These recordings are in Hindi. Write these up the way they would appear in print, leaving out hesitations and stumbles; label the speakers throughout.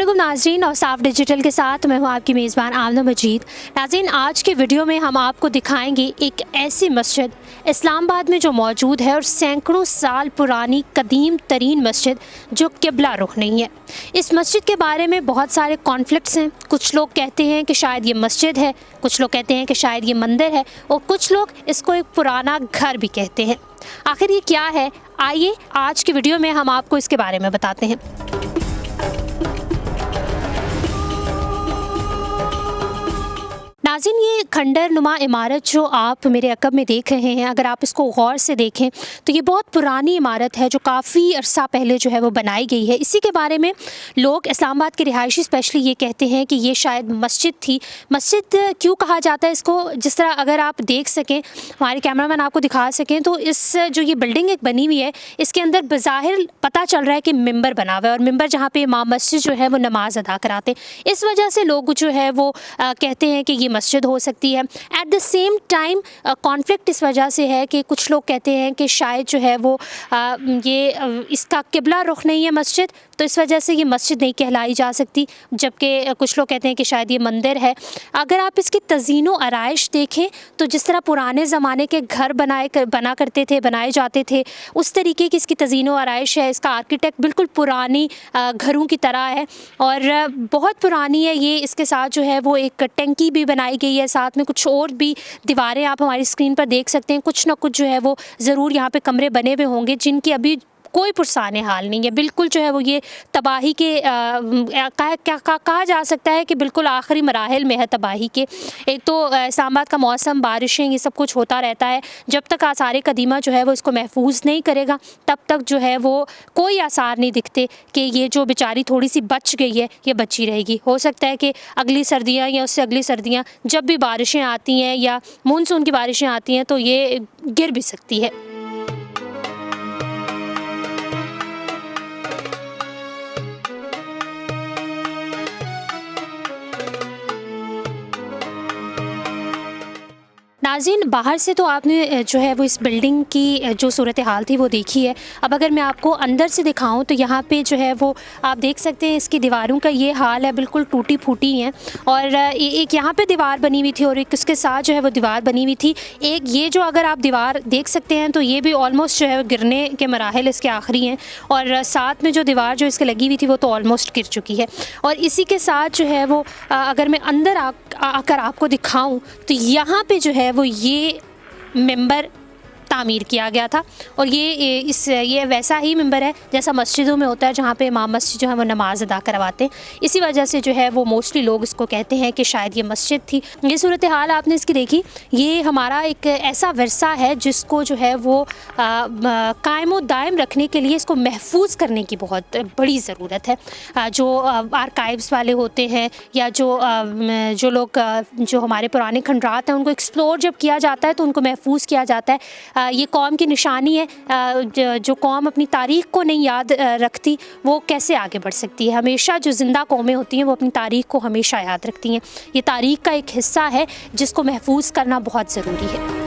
Speaker 1: अस्सलामुअलैकुम नाज़रीन, और साफ डिजिटल के साथ मैं हूँ आपकी मेज़बान आमना मजीद। नाज़रीन, आज के वीडियो में हम आपको दिखाएंगे एक ऐसी मस्जिद इस्लामाबाद में जो मौजूद है और सैकड़ों साल पुरानी कदीम तरीन मस्जिद जो किबला रुख नहीं है। इस मस्जिद के बारे में बहुत सारे कॉन्फ्लिक्ट्स हैं। कुछ लोग कहते हैं कि शायद ये मस्जिद है, कुछ लोग कहते हैं कि शायद ये मंदिर है, और कुछ लोग इसको एक पुराना घर भी कहते हैं। आखिर ये क्या है, आइए आज की वीडियो में हम आपको इसके बारे में बताते हैं। नाज़रीन, ये खंडर नुमा इमारत जो आप मेरे अक़ब में देख रहे हैं, अगर आप इसको गौर से देखें तो ये बहुत पुरानी इमारत है जो काफ़ी अरसा पहले जो है वो बनाई गई है। इसी के बारे में लोग इस्लामाबाद के रिहायशी स्पेशली ये कहते हैं कि ये शायद मस्जिद थी। मस्जिद क्यों कहा जाता है इसको, जिस तरह अगर आप देख सकें, हमारे कैमरामैन आपको दिखा सकें, तो इस जो ये बिल्डिंग एक बनी हुई है, इसके अंदर बज़ाहिर पता चल रहा है कि मिंबर बना हुआ है, और मिंबर जहाँ पे इमाम मस्जिद जो है वो नमाज़ अदा कराते हैं। इस वजह से लोग जो है वो कहते हैं कि ये मस्जिद हो सकती है। At the same time conflict इस वजह से है कि कुछ लोग कहते हैं कि शायद जो है वो इसका किबला रुख नहीं है मस्जिद, तो इस वजह से ये मस्जिद नहीं कहलाई जा सकती, जबकि कुछ लोग कहते हैं कि शायद ये मंदिर है। अगर आप इसकी तज़ीनो आराइश देखें तो जिस तरह पुराने ज़माने के घर बनाए जाते थे, उस तरीके की इसकी तज़ीनो आराइश है। इसका आर्किटेक्ट बिल्कुल पुरानी घरों की तरह है और बहुत पुरानी है ये। इसके साथ जो है वो एक टंकी भी बनाई गई है, साथ में कुछ और भी दीवारें आप हमारी स्क्रीन पर देख सकते हैं। कुछ ना कुछ जो है वो ज़रूर यहाँ पे कमरे बने हुए होंगे जिनकी अभी कोई पुरसाने हाल नहीं है। बिल्कुल जो है वो ये तबाही के कहा जा सकता है कि बिल्कुल आखिरी मराहिल में है तबाही के। एक तो इस्लामाबाद का मौसम, बारिशें, ये सब कुछ होता रहता है। जब तक आसार कदीमा जो है वो इसको महफूज नहीं करेगा, तब तक जो है वो कोई आसार नहीं दिखते कि ये जो बेचारी थोड़ी सी बच गई है ये बची रहेगी। हो सकता है कि अगली सर्दियाँ या उससे अगली सर्दियाँ जब भी बारिशें आती हैं या मानसून की बारिशें आती हैं तो ये गिर भी सकती है। नाज़रीन, बाहर से तो आपने जो है वो इस बिल्डिंग की जो सूरत हाल थी वो देखी है। अब अगर मैं आपको अंदर से दिखाऊं तो यहाँ पे जो है वो आप देख सकते हैं इसकी दीवारों का ये हाल है, बिल्कुल टूटी फूटी हैं। और एक यहाँ पे दीवार बनी हुई थी और एक उसके साथ जो है वो दीवार बनी हुई थी। एक ये जो अगर आप दीवार देख सकते हैं तो ये भी ऑलमोस्ट जो है गिरने के मराहिल इसके आखिरी हैं, और साथ में जो दीवार जो इसके लगी हुई थी वो तो ऑलमोस्ट गिर चुकी है। और इसी के साथ जो है वो अगर मैं अंदर आकर आपको दिखाऊँ तो यहाँ पर जो है वो ये मेंबर तामीर किया गया था, और ये वैसा ही मेंबर है जैसा मस्जिदों में होता है जहाँ पे इमाम मस्जिद जो है वो नमाज अदा करवाते हैं। इसी वजह से जो है वो मोस्टली लोग इसको कहते हैं कि शायद ये मस्जिद थी। ये सूरत हाल आपने इसकी देखी, ये हमारा एक ऐसा वर्सा है जिसको जो है वो कायम दायम रखने के लिए इसको महफूज करने की बहुत बड़ी ज़रूरत है। जो आर्काइव्स वाले होते हैं या जो लोग जो हमारे पुराने खंडरात हैं उनको एक्सप्लोर जब किया जाता है तो उनको महफूज किया जाता है। ये कौम की निशानी है। जो कौम अपनी तारीख़ को नहीं याद रखती वो कैसे आगे बढ़ सकती है। हमेशा जो ज़िंदा कौमें होती हैं वो अपनी तारीख़ को हमेशा याद रखती हैं। ये तारीख़ का एक हिस्सा है जिसको महफूज करना बहुत ज़रूरी है।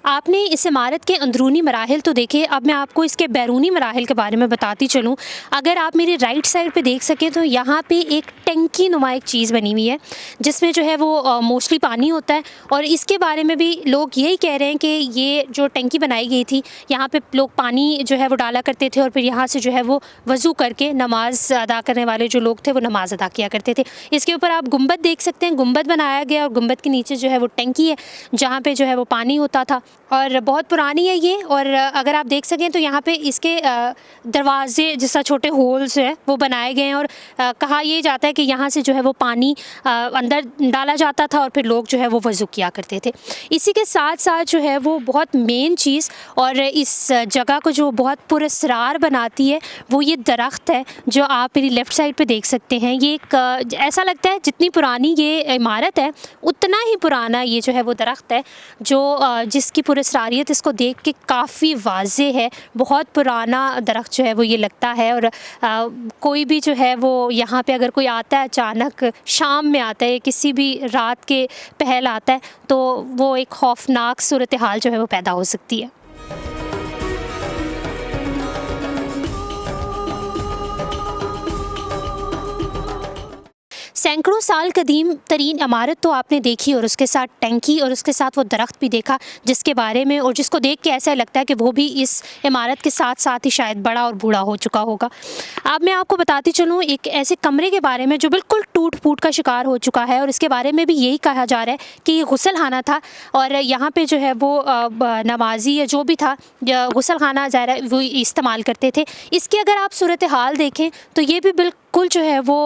Speaker 1: आपने इस इमारत के अंदरूनी मराहिल तो देखे, अब मैं आपको इसके बैरूनी मराहिल के बारे में बताती चलूँ। अगर आप मेरे राइट साइड पे देख सकें तो यहाँ पे एक टंकी नुमा एक चीज़ बनी हुई है जिसमें जो है वो मोस्टली पानी होता है, और इसके बारे में भी लोग यही कह रहे हैं कि ये जो टंकी बनाई गई थी यहाँ पे लोग पानी जो है वो डाला करते थे और फिर यहाँ से जो है वो वज़ू करके नमाज अदा करने वाले जो लोग थे वो नमाज अदा किया करते थे। इसके ऊपर आप गुंबद देख सकते हैं, गुंबद बनाया गया और गुंबद के नीचे जो है वो टंकी है जहाँ पर जो है वो पानी होता था, और बहुत पुरानी है ये। और अगर आप देख सकें तो यहाँ पे इसके दरवाजे जिस तरह छोटे होल्स हैं वो बनाए गए हैं, और कहा यह जाता है कि यहाँ से जो है वो पानी अंदर डाला जाता था और फिर लोग जो है वो वज़ू किया करते थे। इसी के साथ साथ जो है वो बहुत मेन चीज़ और इस जगह को जो बहुत पुरस्रार बनाती है वो ये दरख्त है जो आप मेरी लेफ़्ट साइड पे देख सकते हैं। ये एक ऐसा लगता है जितनी पुरानी ये इमारत है उतना ही पुराना ये जो है वो दरख्त है, जो जिसकी पुरस्रारियत इसको देख के काफ़ी वाज़े है। बहुत पुराना दरख्त जो है वो ये लगता है, और कोई भी जो है वो यहाँ पे अगर कोई आता है अचानक शाम में आता है, किसी भी रात के पहल आता है, तो वो एक खौफनाक सूरत हाल जो है वो पैदा हो सकती है। सैकड़ों साल कदीम तरीन इमारत तो आपने देखी और उसके साथ टैंकी और उसके साथ वो दरख्त भी देखा जिसके बारे में और जिसको देख के ऐसा लगता है कि वो भी इस इमारत के साथ साथ ही शायद बड़ा और बूढ़ा हो चुका होगा। अब मैं आपको बताती चलूँ एक ऐसे कमरे के बारे में जो बिल्कुल टूट फूट का शिकार हो चुका है और इसके बारे में भी यही कहा जा रहा है कि ये गुसलखाना था और यहाँ पे जो है वो नमाजी या जो भी था गुसलखाना ज़ाहिर है वो इस्तेमाल करते थे। इसकी अगर आप सूरत हाल देखें तो ये भी बिल्कुल जो है वो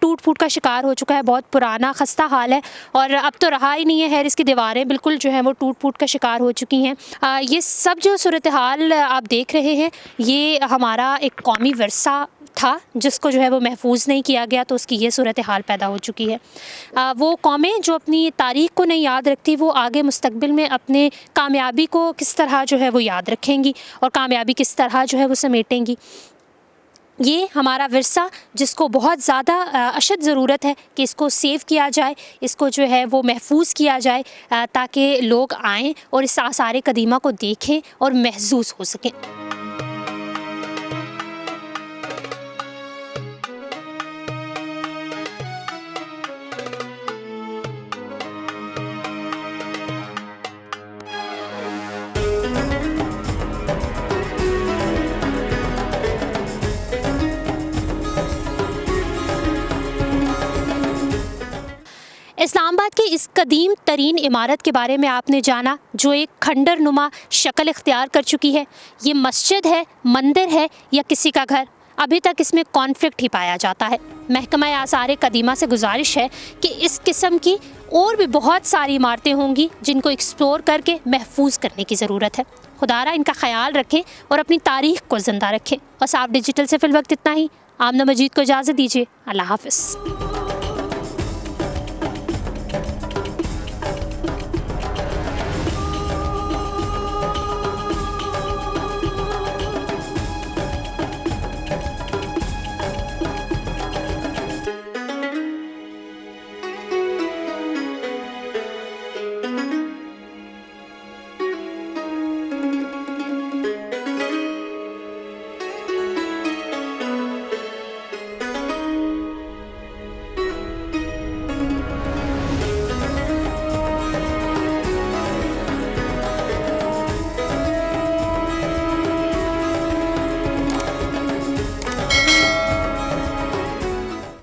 Speaker 1: टूट फूट का शिकार हो चुका है, बहुत पुराना खस्ता हाल है और अब तो रहा ही नहीं है। इसकी दीवारें बिल्कुल जो है वो टूट फूट का शिकार हो चुकी हैं। ये सब जो सूरत हाल आप देख रहे हैं ये हमारा एक कौमी विरसा था जिसको जो है वो महफूज नहीं किया गया, तो उसकी ये सूरत हाल पैदा हो चुकी है। वो कौमें जो अपनी तारीख़ को नहीं याद रखती वो आगे मुस्तकबिल में अपने कामयाबी को किस तरह जो है वो याद रखेंगी और कामयाबी किस तरह जो है वो समेटेंगी। ये हमारा विरसा जिसको बहुत ज़्यादा अशद ज़रूरत है कि इसको सेव किया जाए, इसको जो है वो महफूज किया जाए ताकि लोग आएँ और इस आसार कदीमा को देखें और महसूस हो सकें। इस्लामाबाद की इस कदीम तरीन इमारत के बारे में आपने जाना जो एक खंडर नुमा शक्ल इख्तियार कर चुकी है। ये मस्जिद है, मंदिर है या किसी का घर, अभी तक इसमें कॉन्फ्लिक्ट ही पाया जाता है। महकमा आसार कदीमा से गुजारिश है कि इस किस्म की और भी बहुत सारी इमारतें होंगी जिनको एक्सप्लोर करके महफूज करने की ज़रूरत है। खुदारा इनका ख्याल रखें और अपनी तारीख़ को ज़िंदा रखें। बस आप डिजिटल से फिल वक्त इतना ही। आमना मजीद को इजाज़त दीजिए। अल्लाह हाफ़िज़।